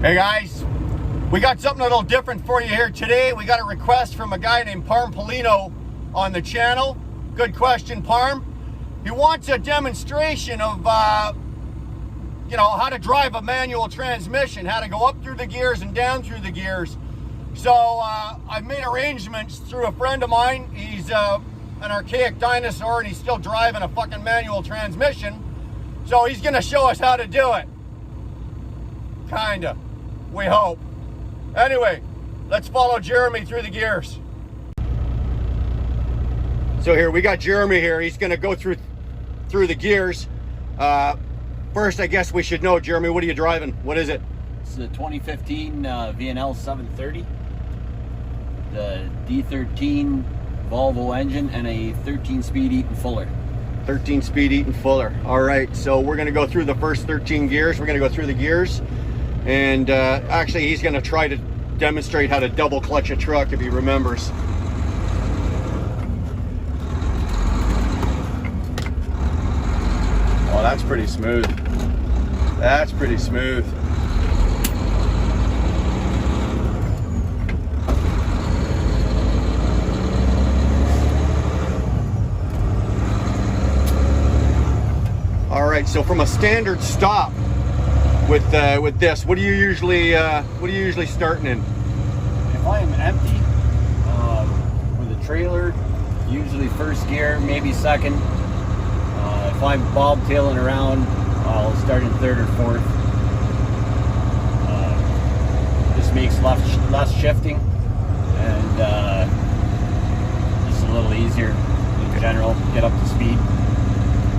Hey guys, we got something a little different for you here today. We got a request from a guy named Parm Polino on the channel. Good question, Parm. He wants a demonstration of, how to drive a manual transmission, how to go up through the gears and down through the gears. So I've made arrangements through a friend of mine. He's an archaic dinosaur and he's still driving a fucking manual transmission. So he's gonna show us how to do it. Kinda. We hope. Anyway, let's follow Jeremy through the gears. So here we got Jeremy here. He's going to go through the gears. First, I guess we should know, Jeremy, what are you driving? What is it? It's the 2015 VNL 730, the D13 Volvo engine, and a 13-speed Eaton Fuller. 13-speed Eaton Fuller. All right, so we're going to go through the first 13 gears. We're going to go through the gears. And actually, he's going to try to demonstrate how to double clutch a truck if he remembers. Oh, that's pretty smooth. That's pretty smooth. All right, so from a standard stop, with this, what are you usually starting in? If I'm empty with a trailer, usually first gear, maybe second. If I'm bobtailing around, I'll start in third or fourth. This makes less shifting and just a little easier in general. Get up to speed.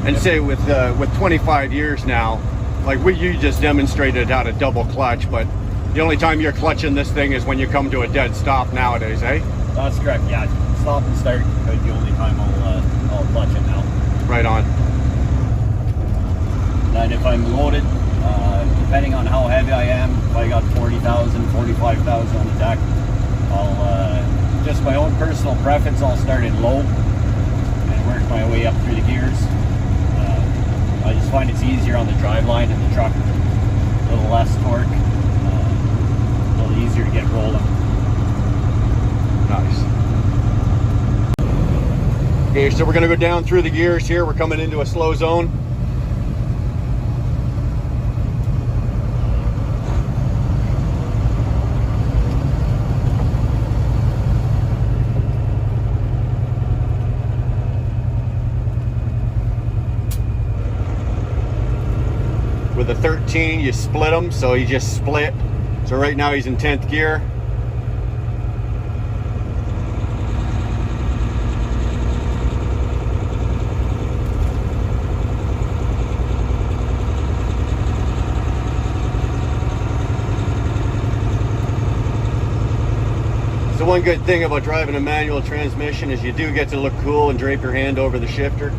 And say with 25 years now. Like you just demonstrated how to double clutch, but the only time you're clutching this thing is when you come to a dead stop nowadays, eh? That's correct, yeah. Stop and start is the only time I'll clutch it now. Right on. And if I'm loaded, depending on how heavy I am, if I got 40,000, 45,000 on the deck, I'll, just my own personal preference, I'll start in low and work my way up through the gears. I just find it's easier on the driveline and the truck, a little less torque, a little easier to get rolling. Nice. Okay, so we're going to go down through the gears here. We're coming into a slow zone. With the 13, you split them, so he just split. So right now he's in 10th gear. So one good thing about driving a manual transmission is you do get to look cool and drape your hand over the shifter.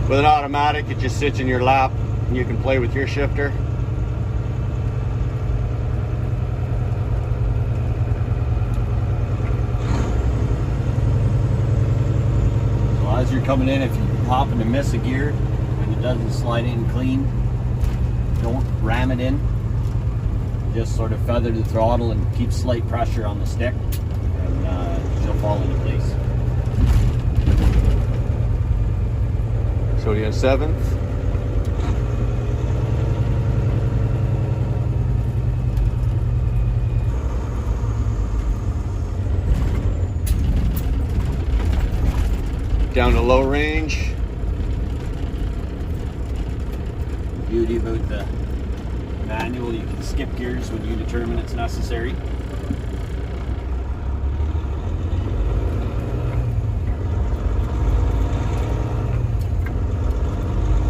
With an automatic, it just sits in your lap. You can play with your shifter. So as you're coming in, if you happen to miss a gear and it doesn't slide in clean, don't ram it in. Just sort of feather the throttle and keep slight pressure on the stick, and she'll fall into place. So you're in 7th. Down to low range. The beauty about the manual, you can skip gears when you determine it's necessary.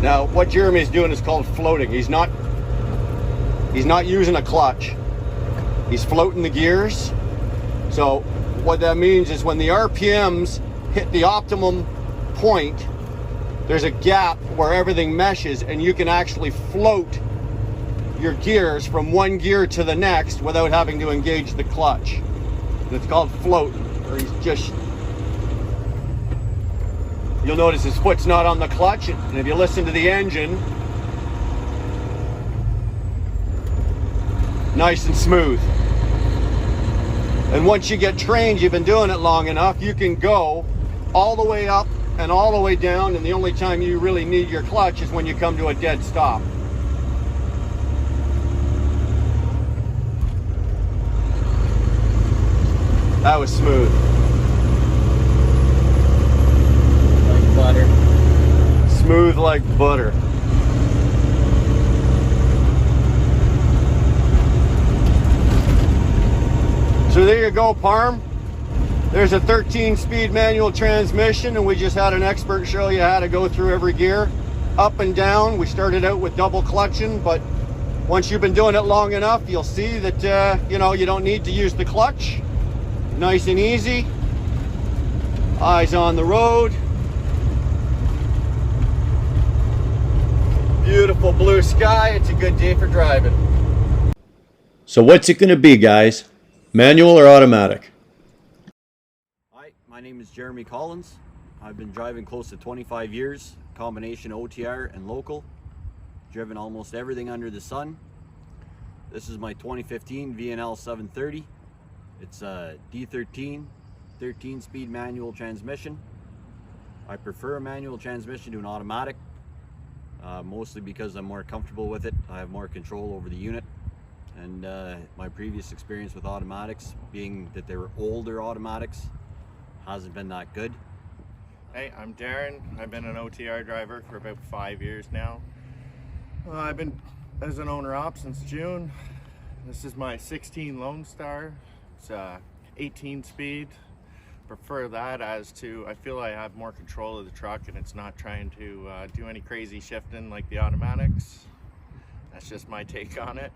Now, what Jeremy's doing is called floating. He's not using a clutch. He's floating the gears. So what that means is when the RPMs hit the optimum point, there's a gap where everything meshes and you can actually float your gears from one gear to the next without having to engage the clutch. And it's called float, or he's just, you'll notice his foot's not on the clutch, and if you listen to the engine, nice and smooth. And once you get trained, you've been doing it long enough, you can go all the way up and all the way down, and the only time you really need your clutch is when you come to a dead stop. That was smooth. Like butter. Smooth like butter. So there you go, Parm. There's a 13-speed manual transmission, and we just had an expert show you how to go through every gear, up and down. We started out with double clutching, but once you've been doing it long enough, you'll see that you know, you don't need to use the clutch. Nice and easy. Eyes on the road. Beautiful blue sky. It's a good day for driving. So what's it going to be, guys? Manual or automatic? Hi, my name is Jeremy Collins. I've been driving close to 25 years, combination OTR and local. Driven almost everything under the sun. This is my 2015 VNL 730. It's a D13, 13-speed manual transmission. I prefer a manual transmission to an automatic, mostly because I'm more comfortable with it. I have more control over the unit. And my previous experience with automatics, being that they were older automatics, hasn't been that good. Hey, I'm Darren. I've been an OTR driver for about 5 years now. I've been as an owner-op since June. This is my 16 Lone Star. It's 18 speed. Prefer that, as to I feel I have more control of the truck and it's not trying to do any crazy shifting like the automatics. That's just my take on it.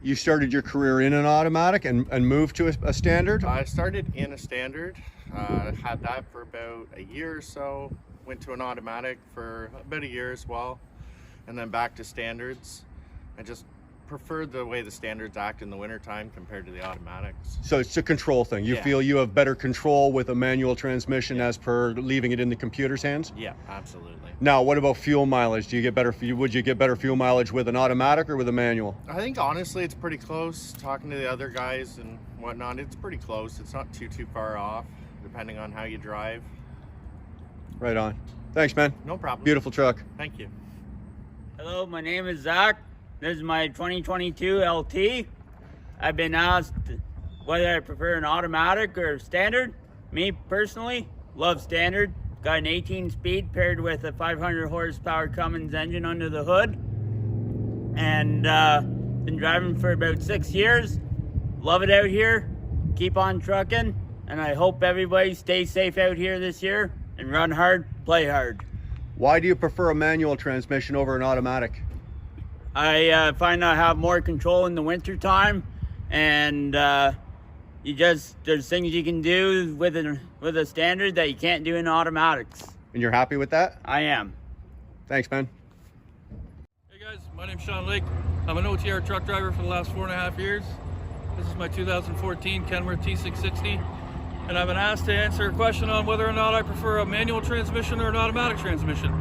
You started your career in an automatic and moved to a standard? I started in a standard, had that for about a year or so, went to an automatic for about a year as well, and then back to standards. I just preferred the way the standards act in the wintertime compared to the automatics. So it's a control thing. You Yeah. feel you have better control with a manual transmission as per leaving it in the computer's hands? Yeah, absolutely. Now, what about fuel mileage? Do you get better? Would you get better fuel mileage with an automatic or with a manual? I think honestly it's pretty close. Talking to the other guys and whatnot, it's pretty close. It's not too far off, depending on how you drive. Right on. Thanks, man. No problem. Beautiful truck. Thank you. Hello, my name is Zach. This is my 2022 LT. I've been asked whether I prefer an automatic or standard. Me personally, love standard. Got an 18 speed paired with a 500 horsepower Cummins engine under the hood. And been driving for about 6 years. Love it out here. Keep on trucking. And I hope everybody stays safe out here this year and run hard, play hard. Why do you prefer a manual transmission over an automatic? I find I have more control in the winter time, and there's things you can do with a standard that you can't do in automatics. And you're happy with that? I am. Thanks, man. Hey guys, my name's Shawn. I'm an OTR truck driver for the last 4.5 years. This is my 2014 Kenworth T660, and I've been asked to answer a question on whether or not I prefer a manual transmission or an automatic transmission.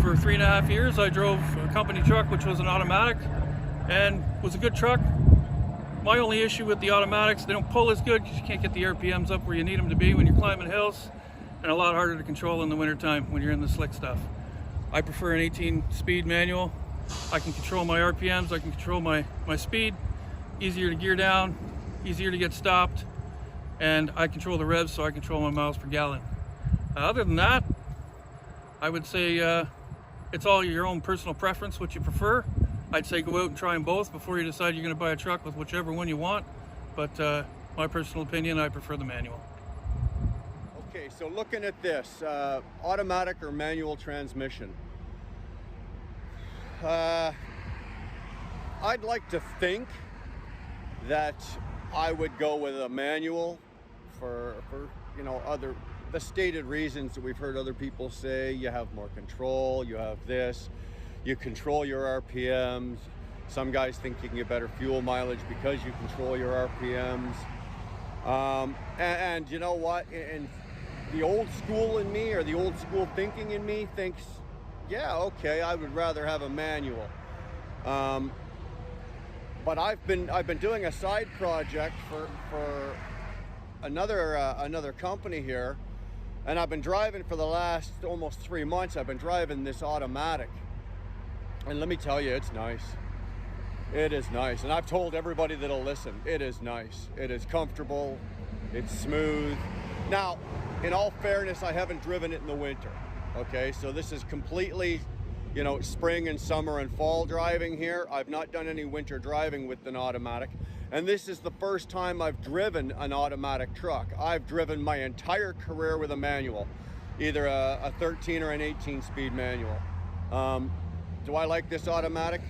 For 3.5 years, I drove a company truck, which was an automatic, and was a good truck. My only issue with the automatics, they don't pull as good because you can't get the RPMs up where you need them to be when you're climbing hills, and a lot harder to control in the wintertime when you're in the slick stuff. I prefer an 18-speed manual. I can control my RPMs, I can control my speed, easier to gear down, easier to get stopped, and I control the revs, so I control my miles per gallon. Other than that, I would say it's all your own personal preference, what you prefer. I'd say go out and try them both before you decide you're going to buy a truck with whichever one you want. But my personal opinion, I prefer the manual. Okay, so looking at this, automatic or manual transmission. I'd like to think that I would go with a manual for you know, the stated reasons that we've heard other people say. You have more control, you have this, you control your RPMs. Some guys think you can get better fuel mileage because you control your RPMs. And you know what, and the old school in me, or the old school thinking in me, thinks, yeah, okay, I would rather have a manual. but I've been doing a side project for another company here, and I've been driving for the last almost 3 months. I've been driving this automatic, and let me tell you, it's nice. It is nice, and I've told everybody that'll listen, it is nice. It is comfortable, it's smooth. Now, in all fairness, I haven't driven it in the winter, okay? So this is completely, you know, spring and summer and fall driving here. I've not done any winter driving with an automatic, and this is the first time I've driven an automatic truck. I've driven my entire career with a manual, either a 13 or an 18-speed manual. Do I like this automatic?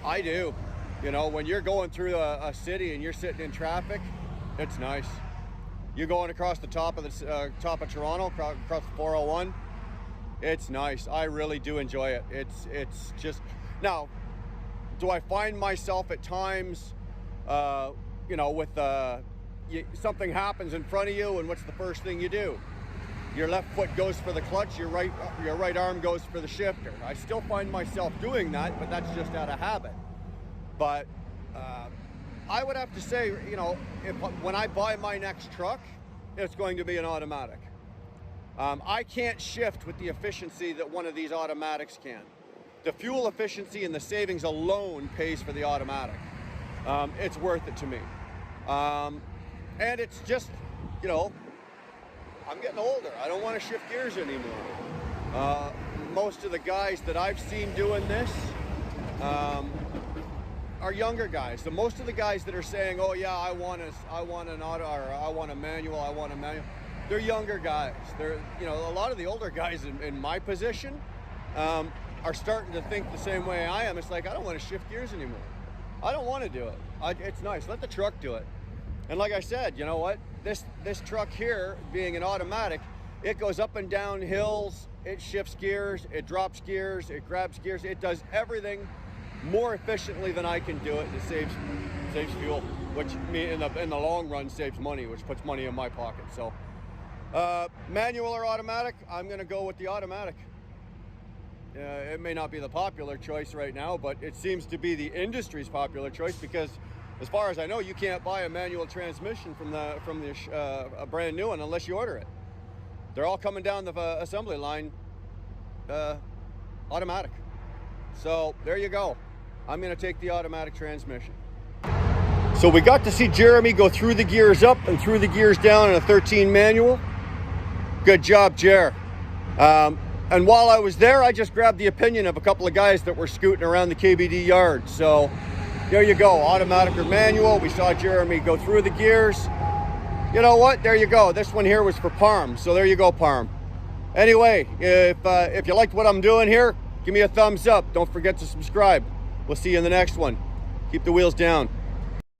I do. You know, when you're going through a city and you're sitting in traffic, it's nice. You're going across the top of Toronto, across the 401. It's nice. I really do enjoy it. It's just, now, do I find myself at times, you know, with something happens in front of you, and what's the first thing you do? Your left foot goes for the clutch, your right arm goes for the shifter. I still find myself doing that, but that's just out of habit. But I would have to say, you know, when I buy my next truck, it's going to be an automatic. I can't shift with the efficiency that one of these automatics can. The fuel efficiency and the savings alone pays for the automatic. It's worth it to me. And it's just, you know, I'm getting older. I don't want to shift gears anymore. Most of the guys that I've seen doing this are younger guys. So most of the guys that are saying, "Oh yeah, I want an auto, or I want a manual, they're younger guys. They're, you know, a lot of the older guys in my position are starting to think the same way I am. It's like, I don't want to shift gears anymore. I don't want to do it. It's nice. Let the truck do it. And like I said, you know what? This truck here, being an automatic, it goes up and down hills, it shifts gears, it drops gears, it grabs gears, it does everything more efficiently than I can do it. It saves fuel, which in the long run saves money, which puts money in my pocket. So manual or automatic, I'm gonna go with the automatic. It may not be the popular choice right now, but it seems to be the industry's popular choice, because as far as I know, you can't buy a manual transmission from a brand new one unless you order it. They're all coming down the assembly line automatic. So there you go. I'm going to take the automatic transmission. So we got to see Jeremy go through the gears up and through the gears down in a 13 manual. Good job, Jer. And while I was there, I just grabbed the opinion of a couple of guys that were scooting around the KBD yard. So there you go, automatic or manual. We saw Jeremy go through the gears. You know what? There you go. This one here was for Parm. So there you go, Parm. Anyway, if you liked what I'm doing here, give me a thumbs up. Don't forget to subscribe. We'll see you in the next one. Keep the wheels down.